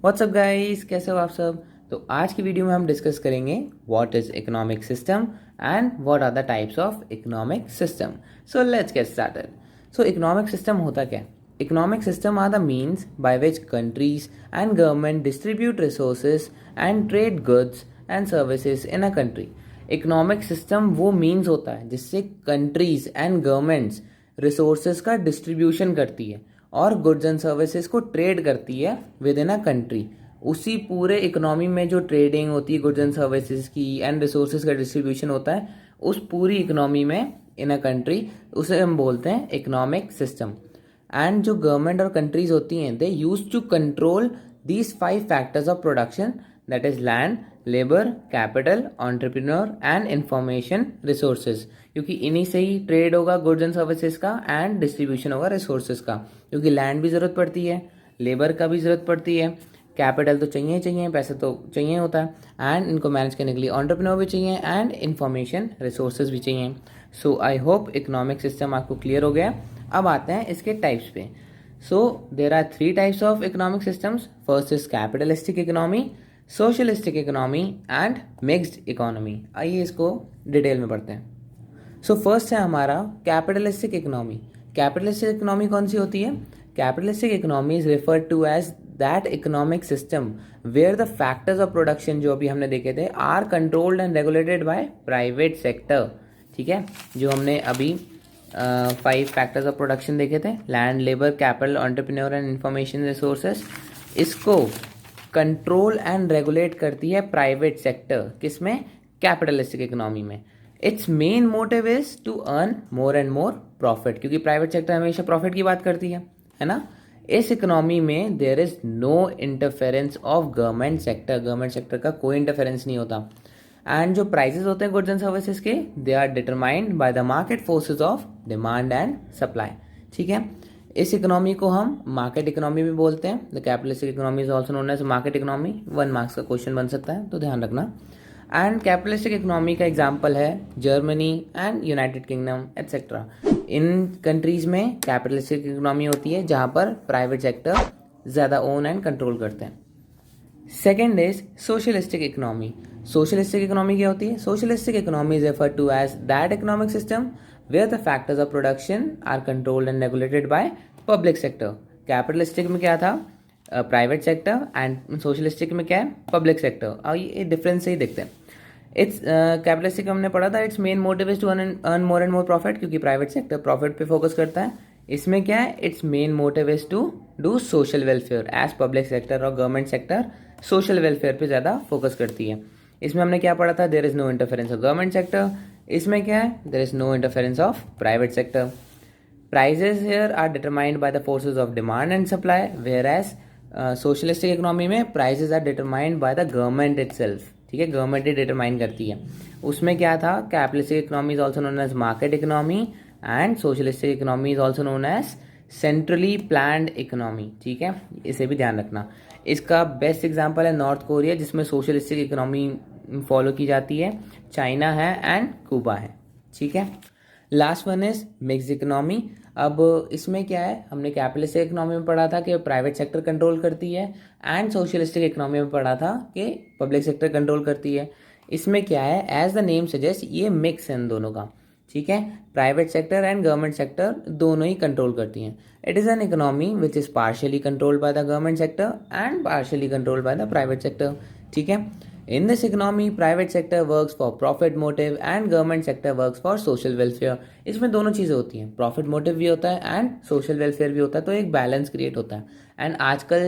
WhatsApp guys, कैसे हो आप सब। तो आज की वीडियो में हम डिस्कस करेंगे what is economic system and what are the types of economic system. So let's get started. So economic system होता क्या है? Economic system are the means by which countries and government distribute resources and trade goods and services in a country. Economic system वो means होता है जिससे countries and governments resources का distribution करती है और गुड्स एंड सर्विसेज को trade करती है विद इन अ कंट्री। उसी पूरे इकोनॉमी में जो ट्रेडिंग होती है गुड्स एंड सर्विसेज की एंड रिसोर्सेज का डिस्ट्रीब्यूशन होता है, उस पूरी इकोनॉमी में इन अ कंट्री, उसे हम बोलते हैं इकोनॉमिक सिस्टम। एंड जो गवर्नमेंट और कंट्रीज होती हैं, they use to control these 5 factors of production, that is land, labour, capital, entrepreneur and information resources. क्योंकि इन्हीं से ही ट्रेड होगा गुड्स एंड सर्विसेज का एंड डिस्ट्रीब्यूशन होगा रिसोर्सेज का। क्योंकि लैंड भी ज़रूरत पड़ती है, लेबर का भी ज़रूरत पड़ती है, कैपिटल तो चाहिए ही चाहिए, पैसे तो चाहिए होता है, एंड इनको मैनेज करने के लिए एंटरप्रेन्योर भी चाहिए एंड इंफॉर्मेशन रिसोर्सेज भी चाहिए। So I hope economic system आपको क्लियर हो गया। अब आते हैं इसके टाइप्स पे। So there are 3 types of economic systems. First is capitalistic economy, socialistic economy and mixed economy. आइए इसको डिटेल में पढ़ते हैं। सो फर्स्ट है हमारा कैपिटलिस्टिक इकोनॉमी। कैपिटलिस्टिक इकोनॉमी कौन सी होती है? Capitalistic economy is referred to as that economic system where the factors of production, जो अभी हमने देखे थे, are controlled and regulated by private sector. ठीक है, जो हमने अभी 5 फैक्टर्स ऑफ प्रोडक्शन देखे थे, land, labour, capital, entrepreneur and information resources, इसको कंट्रोल एंड रेगुलेट करती है प्राइवेट सेक्टर। किसमें? कैपिटलिस्टिक इकोनॉमी में। Its main motive is to earn more and more profit, क्योंकि प्राइवेट सेक्टर हमेशा प्रॉफिट की बात करती है ना। इस इकोनॉमी में there is no interference of government sector, government sector का कोई इंटरफेरेंस नहीं होता। एंड जो प्राइसेस होते हैं गुड्स एंड सर्विसेज के, they are determined by the market forces of demand and supply. ठीक है, इस इकोनॉमी को हम मार्केट इकोनॉमी भी बोलते हैं। The capitalistic economy is also known as market economy. 1 marks का क्वेश्चन बन सकता है, तो ध्यान रखना। एंड कैपिटलिस्टिक इकोनॉमी का एग्जाम्पल है Germany and United Kingdom etcetera. इन कंट्रीज में कैपिटलिस्टिक इकोनॉमी होती है जहां पर प्राइवेट सेक्टर ज़्यादा ओन एंड कंट्रोल करते हैं। Second is socialistic economy. Socialistic economy क्या होती है? Socialistic economy is referred to as that economic system where the factors of production are controlled and regulated by public sector. Capitalistic में क्या था? Private sector, and socialistic में क्या है? Public sector. और ये डिफरेंस ही देखते हैं। इट्स कैपिटलिस्टिक हमने पढ़ा था, its main motive is to earn more and more profit, क्योंकि प्राइवेट सेक्टर प्रॉफिट पे फोकस करता है। इसमें क्या है? Its main motive is to do social welfare, as public sector और गवर्नमेंट सेक्टर सोशल वेलफेयर पे ज़्यादा फोकस करती है। इसमें हमने क्या पढ़ा था? There is no interference of government sector. इसमें क्या है? There is no interference of private sector. Prices here are determined by the forces of demand and supply, whereas socialistic economy में prices are determined by the government itself. ठीक है, government ही determine करती है। उसमें क्या था? Capitalistic economy is also known as market economy and socialistic economy is also known as centrally planned economy. ठीक है, इसे भी ध्यान रखना। इसका बेस्ट एग्जांपल है नॉर्थ कोरिया, जिसमें सोशलिस्टिक इकोनॉमी फॉलो की जाती है। चाइना है एंड क्यूबा है। ठीक है, last one is mixed economy. अब इसमें क्या है? हमने कैपिटलिस्टिक इकोनॉमी में पढ़ा था कि प्राइवेट सेक्टर कंट्रोल करती है, एंड सोशलिस्टिक इकोनॉमी में पढ़ा था कि पब्लिक सेक्टर कंट्रोल करती है। इसमें क्या है? एज द नेम सजेस्ट, ये मिक्स है इन दोनों का। ठीक है, private sector and government sector दोनों ही कंट्रोल करती हैं। It is an economy which is partially controlled by the government sector and partially controlled by the private sector. ठीक है, in this economy private sector works for profit motive and government sector works for social welfare। इसमें दोनों चीज़ें होती हैं, profit motive भी होता है एंड सोशल वेलफेयर भी होता है, तो एक बैलेंस क्रिएट होता है। एंड आजकल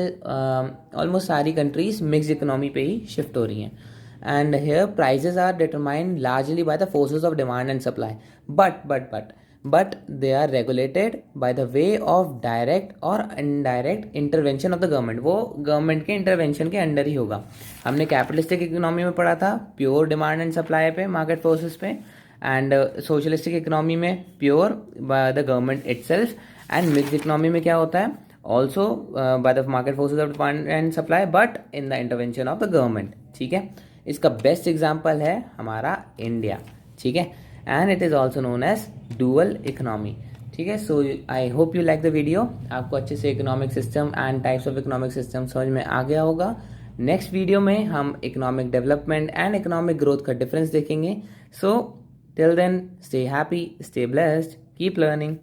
ऑलमोस्ट सारी कंट्रीज मिक्स इकोनॉमी पे ही शिफ्ट हो रही हैं। And here prices are determined largely by the forces of demand and supply, but they are regulated by the way of direct और indirect intervention of the government. वो government के intervention के under ही होगा। हमने कैपिटलिस्टिक इकोनॉमी में पढ़ा था प्योर डिमांड एंड सप्लाई पे, मार्केट फोर्सेस पे, एंड सोशलिस्टिक इकोनॉमी में pure by the government itself, and mixed economy में क्या होता है? Also bye the market forces of demand and supply but in the intervention of the government. ठीक है, इसका बेस्ट एग्जाम्पल है हमारा इंडिया। ठीक है, and it is also known as dual economy. ठीक है। So I hope you like the video. आपको अच्छे से economic system and types of economic system समझ में आ गया होगा। नेक्स्ट वीडियो में हम economic development and economic growth का डिफरेंस देखेंगे। So till then, stay happy, stay blessed, keep learning.